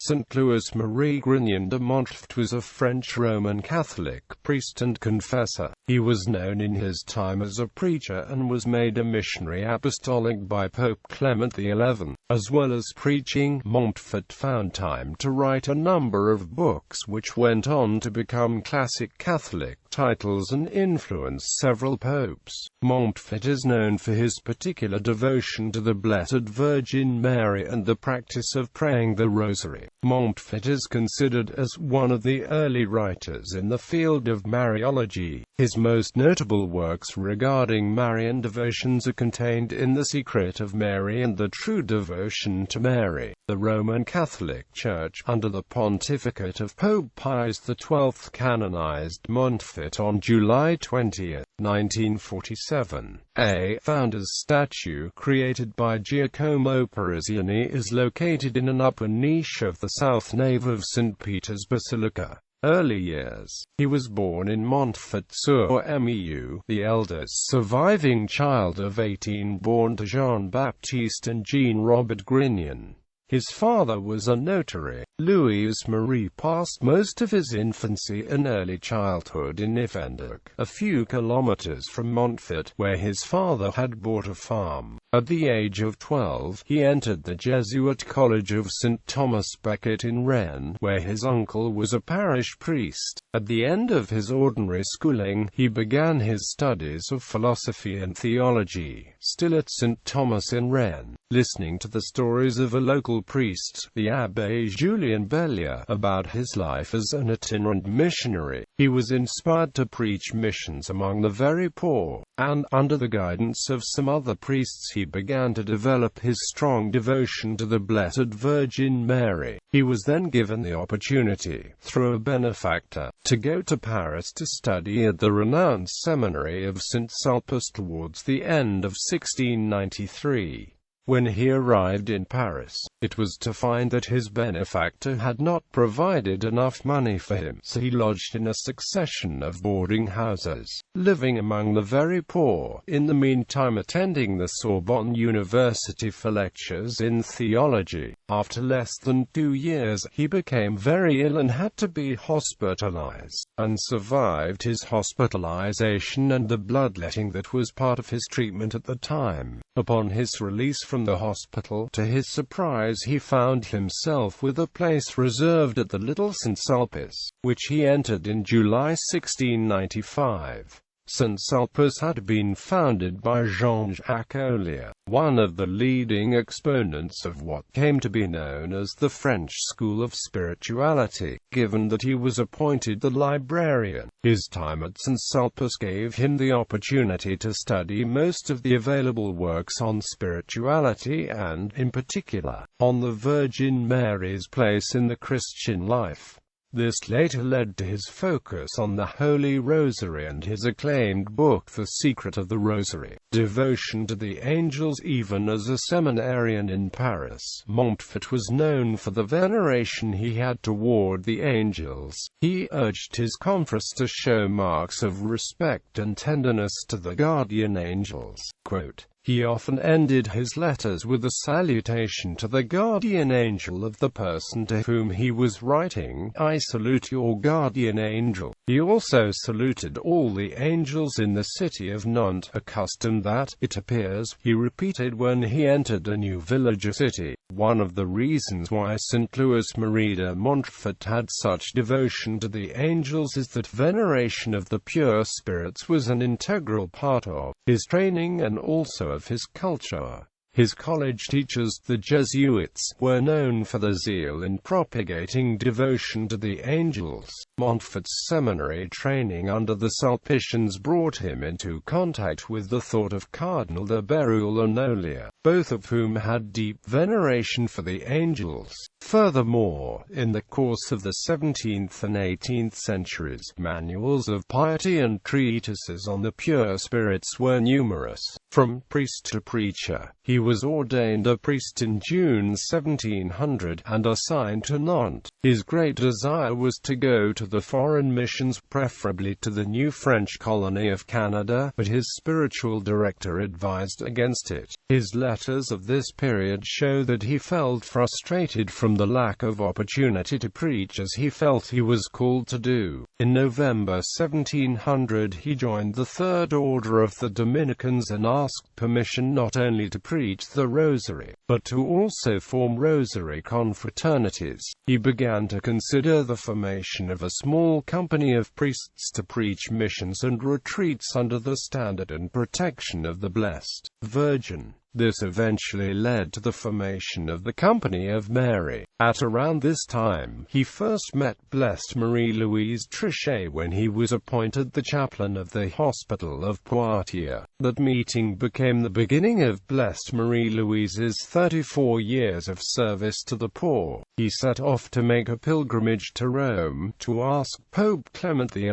Saint Louis-Marie Grignion de Montfort was a French Roman Catholic priest and confessor. He was known in his time as a preacher and was made a missionary apostolic by Pope Clement XI. As well as preaching, Montfort found time to write a number of books which went on to become classic Catholic titles and influence several popes. Montfort is known for his particular devotion to the Blessed Virgin Mary and the practice of praying the Rosary. Montfort is considered as one of the early writers in the field of Mariology. His most notable works regarding Marian devotions are contained in The Secret of Mary and The True Devotion to Mary. The Roman Catholic Church, under the pontificate of Pope Pius XII, canonized Montfort on July 20, 1947. A founder's statue, created by Giacomo Peruziani, is located in an upper niche of the south nave of St. Peter's Basilica. Early years. He was born in Montfort-sur-Meu, the eldest surviving child of 18 born to Jean-Baptiste and Jean-Robert Grignion. His father was a notary. Louis-Marie passed most of his infancy and early childhood in Ifenduc, a few kilometers from Montfort, where his father had bought a farm. At the age of 12, he entered the Jesuit College of St. Thomas Becket in Rennes, where his uncle was a parish priest. At the end of his ordinary schooling, he began his studies of philosophy and theology, still at St. Thomas in Rennes. Listening to the stories of a local priest, the Abbé Julien Bellier, about his life as an itinerant missionary, he was inspired to preach missions among the very poor, and, under the guidance of some other priests, he began to develop his strong devotion to the Blessed Virgin Mary. He was then given the opportunity, through a benefactor, to go to Paris to study at the renowned seminary of St. Sulpice towards the end of 1693. When he arrived in Paris, it was to find that his benefactor had not provided enough money for him, so he lodged in a succession of boarding houses, living among the very poor, in the meantime attending the Sorbonne University for lectures in theology. After less than 2 years, he became very ill and had to be hospitalized, and survived his hospitalization and the bloodletting that was part of his treatment at the time. Upon his release from the hospital, to his surprise he found himself with a place reserved at the Little St. Sulpice, which he entered in July 1695. St. Sulpice had been founded by Jean-Jacques Ollier, one of the leading exponents of what came to be known as the French School of Spirituality. Given that he was appointed the librarian, his time at St. Sulpice gave him the opportunity to study most of the available works on spirituality and, in particular, on the Virgin Mary's place in the Christian life. This later led to his focus on the Holy Rosary and his acclaimed book The Secret of the Rosary. Devotion to the angels. Even as a seminarian in Paris, Montfort was known for the veneration he had toward the angels. He urged his confreres to show marks of respect and tenderness to the guardian angels. Quote, he often ended his letters with a salutation to the guardian angel of the person to whom he was writing, "I salute your guardian angel." He also saluted all the angels in the city of Nantes, a custom that, it appears, he repeated when he entered a new village or city. One of the reasons why St. Louis-Marie de Montfort had such devotion to the angels is that veneration of the pure spirits was an integral part of his training and also of his culture. His college teachers, the Jesuits, were known for their zeal in propagating devotion to the angels. Montfort's seminary training under the Sulpicians brought him into contact with the thought of Cardinal de Bérulle and Ollier, both of whom had deep veneration for the angels. Furthermore, in the course of the 17th and 18th centuries, manuals of piety and treatises on the pure spirits were numerous. From priest to preacher, he was ordained a priest in June 1700, and assigned to Nantes. His great desire was to go to the foreign missions, preferably to the new French colony of Canada, but his spiritual director advised against it. His letters of this period show that he felt frustrated from the lack of opportunity to preach as he felt he was called to do. In November 1700 he joined the Third Order of the Dominicans and asked permission not only to preach the Rosary, but to also form Rosary confraternities. He began to consider the formation of a small company of priests to preach missions and retreats under the standard and protection of the Blessed Virgin. This eventually led to the formation of the Company of Mary. At around this time, he first met Blessed Marie-Louise Trichet when he was appointed the chaplain of the Hospital of Poitiers. That meeting became the beginning of Blessed Marie-Louise's 34 years of service to the poor. He set off to make a pilgrimage to Rome, to ask Pope Clement XI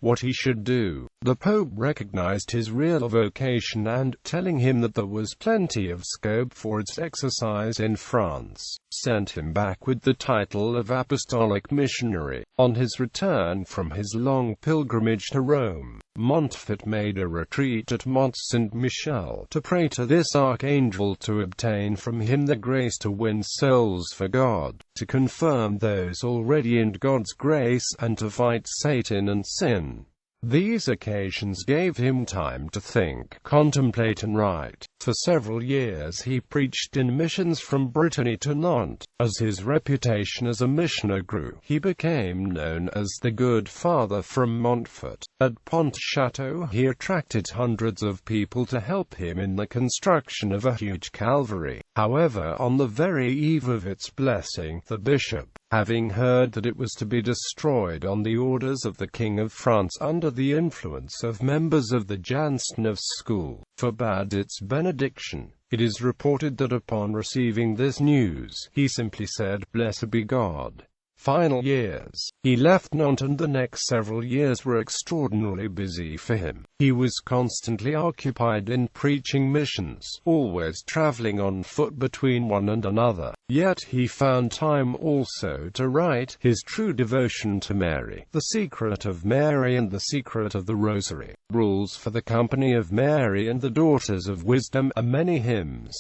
what he should do. The Pope recognized his real vocation and, telling him that there was plenty of scope for its exercise in France, sent him back with the title of apostolic missionary. On his return from his long pilgrimage to Rome, Montfort made a retreat at Mont Saint-Michel to pray to this archangel to obtain from him the grace to win souls for God, to confirm those already in God's grace, and to fight Satan and sin. These occasions gave him time to think, contemplate and write. For several years he preached in missions from Brittany to Nantes. As his reputation as a missioner grew, he became known as the Good Father from Montfort. At Pontchâteau he attracted hundreds of people to help him in the construction of a huge Calvary. However, on the very eve of its blessing, the bishop, having heard that it was to be destroyed on the orders of the King of France under the influence of members of the Jansenist school, forbade its benediction. It is reported that upon receiving this news, he simply said, "Blessed be God." Final years. He left Nantes and the next several years were extraordinarily busy for him. He was constantly occupied in preaching missions, always traveling on foot between one and another. Yet he found time also to write his true devotion to Mary, The Secret of Mary and The Secret of the Rosary, Rules for the Company of Mary and the Daughters of Wisdom, and many hymns.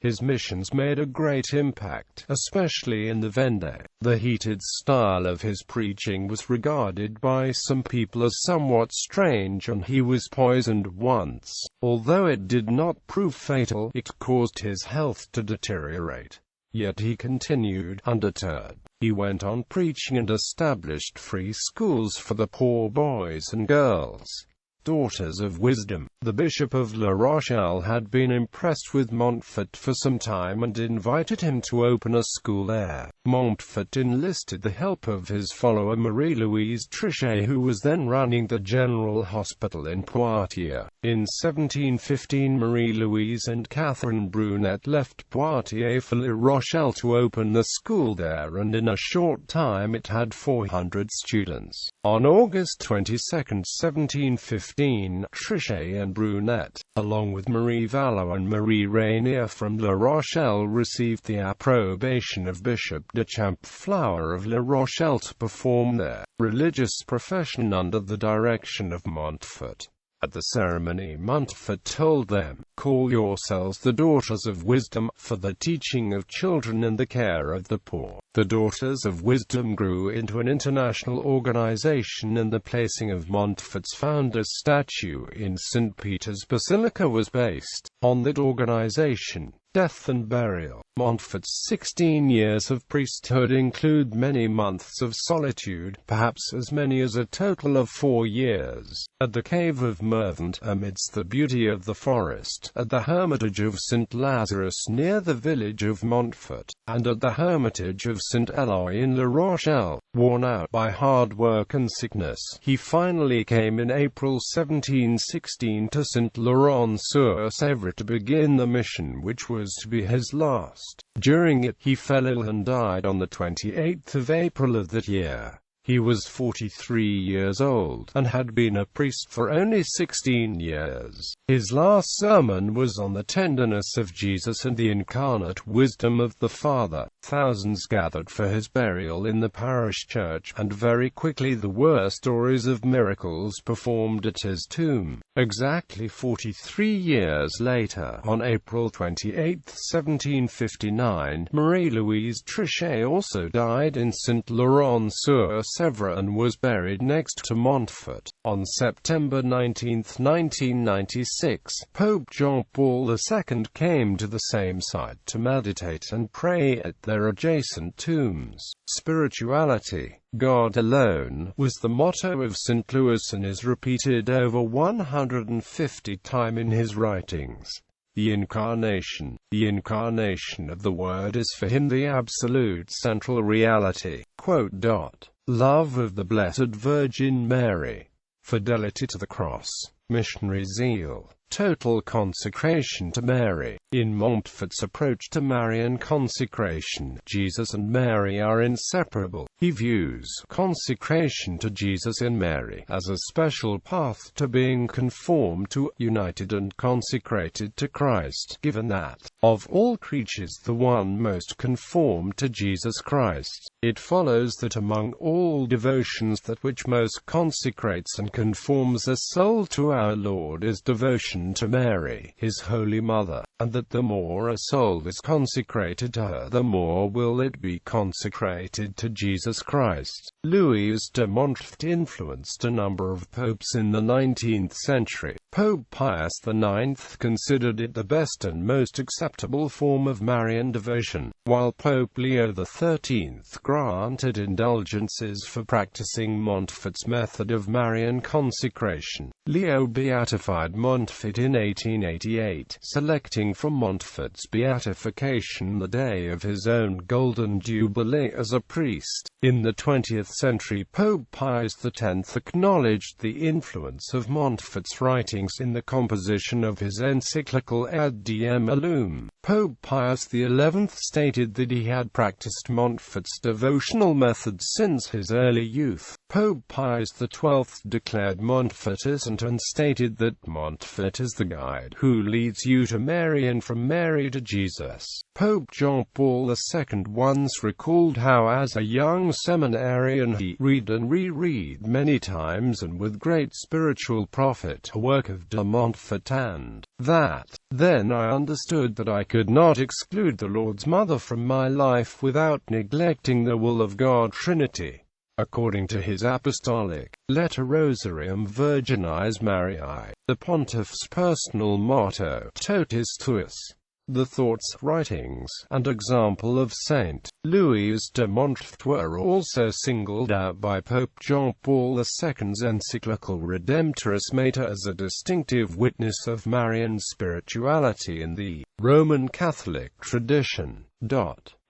His missions made a great impact, especially in the Vendée. The heated style of his preaching was regarded by some people as somewhat strange, and he was poisoned once. Although it did not prove fatal, it caused his health to deteriorate. Yet he continued, undeterred. He went on preaching and established free schools for the poor boys and girls. Daughters of Wisdom. The Bishop of La Rochelle had been impressed with Montfort for some time and invited him to open a school there. Montfort enlisted the help of his follower Marie-Louise Trichet, who was then running the General Hospital in Poitiers. In 1715 Marie-Louise and Catherine Brunet left Poitiers for La Rochelle to open the school there, and in a short time it had 400 students. On August 22, 1715, Trichet and Brunet, along with Marie Vallot and Marie Rainier from La Rochelle, received the approbation of Bishop de Champflower of La Rochelle to perform their religious profession under the direction of Montfort. At the ceremony Montfort told them, "Call yourselves the Daughters of Wisdom, for the teaching of children and the care of the poor." The Daughters of Wisdom grew into an international organization, and the placing of Montfort's founder's statue in St. Peter's Basilica was based on that organization. Death and burial. Montfort's 16 years of priesthood include many months of solitude, perhaps as many as a total of 4 years, at the cave of Mervent, amidst the beauty of the forest, at the hermitage of St. Lazarus near the village of Montfort, and at the hermitage of St. Eloy in La Rochelle. Worn out by hard work and sickness, he finally came in April 1716 to St. Laurent-sur-Sèvre to begin the mission which was to be his last. During it, he fell ill and died on the 28th of April of that year. He was 43 years old, and had been a priest for only 16 years. His last sermon was on the tenderness of Jesus and the incarnate wisdom of the Father. Thousands gathered for his burial in the parish church, and very quickly there were stories of miracles performed at his tomb. Exactly 43 years later, on April 28, 1759, Marie-Louise Trichet also died in Saint-Laurent-sur-Sèvre and was buried next to Montfort. On September 19, 1996, Pope John Paul II came to the same site to meditate and pray at their adjacent tombs. Spirituality, God alone, was the motto of St. Louis and is repeated over 150 times in his writings. The incarnation of the Word is for him the absolute central reality. Love of the Blessed Virgin Mary, fidelity to the cross, missionary zeal, total consecration to Mary. In Montfort's approach to Marian consecration, Jesus and Mary are inseparable. He views consecration to Jesus and Mary as a special path to being conformed to, united and consecrated to Christ, given that, of all creatures the one most conformed to Jesus Christ. It follows that among all devotions that which most consecrates and conforms a soul to our Lord is devotion to Mary, his Holy Mother, and that the more a soul is consecrated to her, the more will it be consecrated to Jesus Christ. Louis de Montfort influenced a number of popes in the 19th century. Pope Pius IX considered it the best and most acceptable form of Marian devotion, while Pope Leo XIII granted indulgences for practicing Montfort's method of Marian consecration. Leo beatified Montfort in 1888, selecting from Montfort's beatification the day of his own Golden Jubilee as a priest. In the 20th century, Pope Pius X acknowledged the influence of Montfort's writings in the composition of his encyclical Ad Diem Illum. Pope Pius XI stated that he had practiced Montfort's devotional methods since his early youth. Pope Pius XII declared Montfortism and stated that Montfort is the guide who leads you to Mary and from Mary to Jesus. Pope John Paul II once recalled how as a young seminarian he read and reread many times and with great spiritual profit a work of de Montfort, and that, then I understood that I could not exclude the Lord's Mother from my life without neglecting the will of God Trinity. According to his apostolic letter Rosarium Virginis Mariae, the pontiff's personal motto, Totus Tuus, the thoughts, writings, and example of Saint Louis de Montfort were also singled out by Pope John Paul II's encyclical Redemptoris Mater as a distinctive witness of Marian spirituality in the Roman Catholic tradition.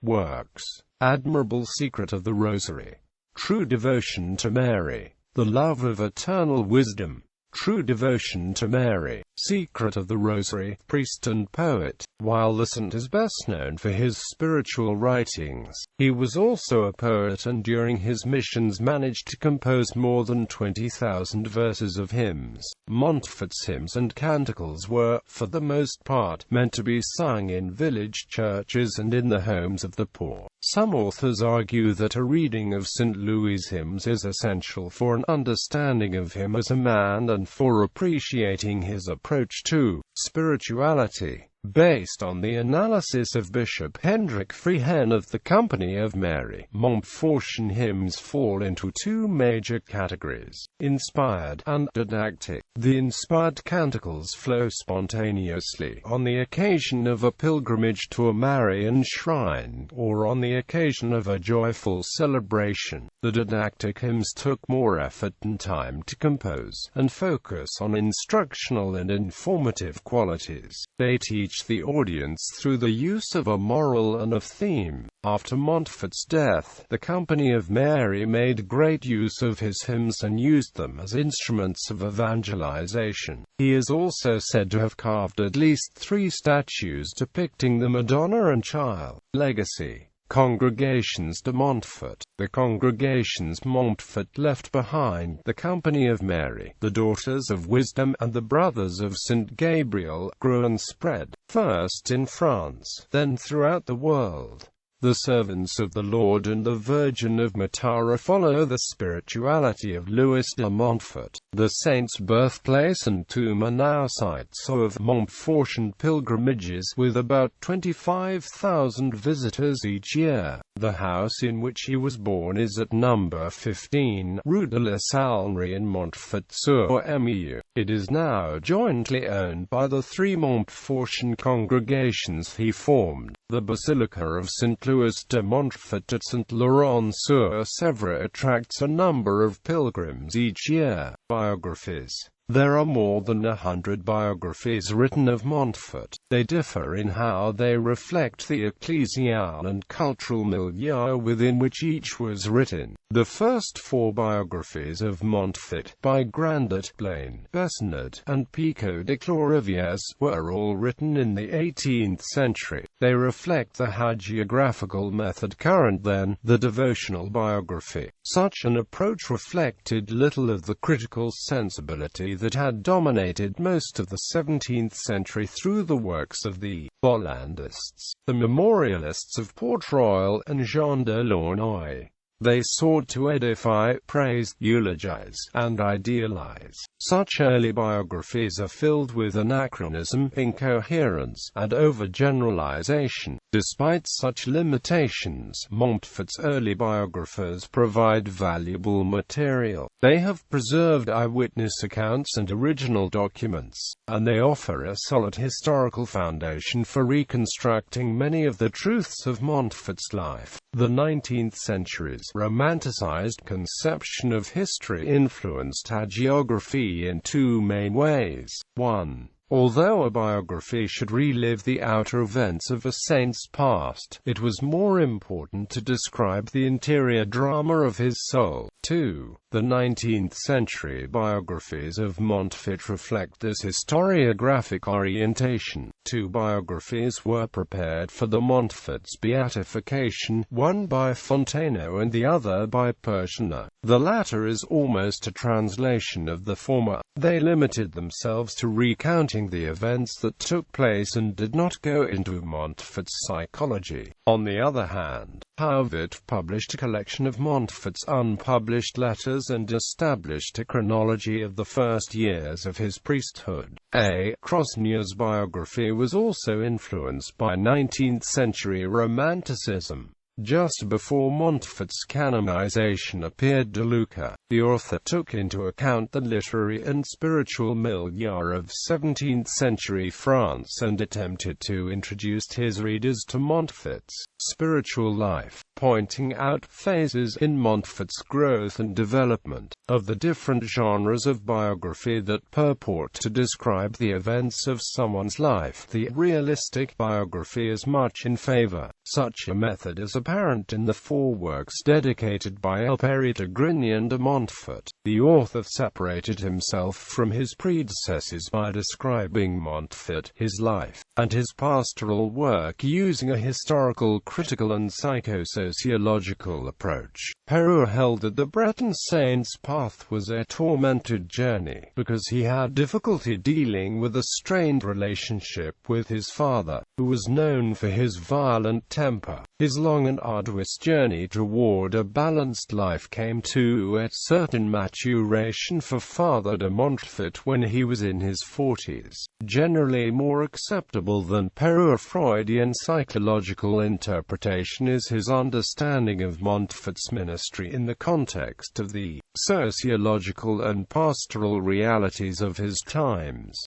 Works. Admirable Secret of the Rosary. True devotion to Mary. The love of eternal wisdom. True devotion to Mary. Secret of the Rosary. Priest and poet. While the saint is best known for his spiritual writings, he was also a poet and during his missions managed to compose more than 20,000 verses of hymns. Montfort's hymns and canticles were, for the most part, meant to be sung in village churches and in the homes of the poor. Some authors argue that a reading of St. Louis' hymns is essential for an understanding of him as a man and for appreciating his approach to spirituality. Based on the analysis of Bishop Hendrik Freehen of the Company of Mary, Montfortian hymns fall into two major categories: inspired and didactic. The inspired canticles flow spontaneously on the occasion of a pilgrimage to a Marian shrine, or on the occasion of a joyful celebration. The didactic hymns took more effort and time to compose, and focus on instructional and informative qualities. They teach the audience through the use of a moral and of theme. After Montfort's death, the Company of Mary made great use of his hymns and used them as instruments of evangelization. He is also said to have carved at least 3 statues depicting the Madonna and Child. Legacy. Congregations de Montfort. The congregations Montfort left behind, the Company of Mary, the Daughters of Wisdom, and the Brothers of St. Gabriel, grew and spread, first in France, then throughout the world. The servants of the Lord and the Virgin of Matara follow the spirituality of Louis de Montfort. The saint's birthplace and tomb are now sites of Montfortian pilgrimages, with about 25,000 visitors each year. The house in which he was born is at number 15, Rue de la Sallerie in Montfort-sur-Meu. It is now jointly owned by the three Montfortian congregations he formed. The Basilica of St. Louis de Montfort at St. Laurent-sur-Sèvre attracts a number of pilgrims each year. Biographies. There are more than 100 biographies written of Montfort. They differ in how they reflect the ecclesial and cultural milieu within which each was written. The first four biographies of Montfort, by Grandet, Blaine, Besnard, and Pico de Clorivières, were all written in the 18th century. They reflect the hagiographical method current then, the devotional biography. Such an approach reflected little of the critical sensibility that had dominated most of the 17th century through the works of the Bollandists, the memorialists of Port Royal and Jean de Launay. They sought to edify, praise, eulogize, and idealize. Such early biographies are filled with anachronism, incoherence, and overgeneralization. Despite such limitations, Montfort's early biographers provide valuable material. They have preserved eyewitness accounts and original documents, and they offer a solid historical foundation for reconstructing many of the truths of Montfort's life. The 19th century's romanticized conception of history influenced hagiography in two main ways. 1. Although a biography should relive the outer events of a saint's past, it was more important to describe the interior drama of his soul. 2. The 19th century biographies of Montfort reflect this historiographic orientation. Two biographies were prepared for the Montfort's beatification, one by Fontainebleau and the other by Persona. The latter is almost a translation of the former. They limited themselves to recounting the events that took place and did not go into Montfort's psychology. On the other hand, Harvard published a collection of Montfort's unpublished letters and established a chronology of the first years of his priesthood. A. Crosnier's biography was also influenced by 19th-century Romanticism. Just before Montfort's canonization appeared De Luca, the author took into account the literary and spiritual milieu of 17th-century France and attempted to introduce his readers to Montfort's spiritual life, pointing out phases in Montfort's growth and development, of the different genres of biography that purport to describe the events of someone's life. The realistic biography is much in favor. Such a method is apparent in the four works dedicated by Louis-Marie Grignion de Montfort. The author separated himself from his predecessors by describing Montfort, his life, and his pastoral work using a historical, critical and psychosociological approach. Perrault held that the Breton saint's path was a tormented journey, because he had difficulty dealing with a strained relationship with his father, who was known for his violent temper. His long and arduous journey toward a balanced life came to a certain maturation for Father de Montfort when he was in his 40s. Generally more acceptable than Perrault's Freudian psychological interpretation is his understanding of Montfort's ministry in the context of the sociological and pastoral realities of his times.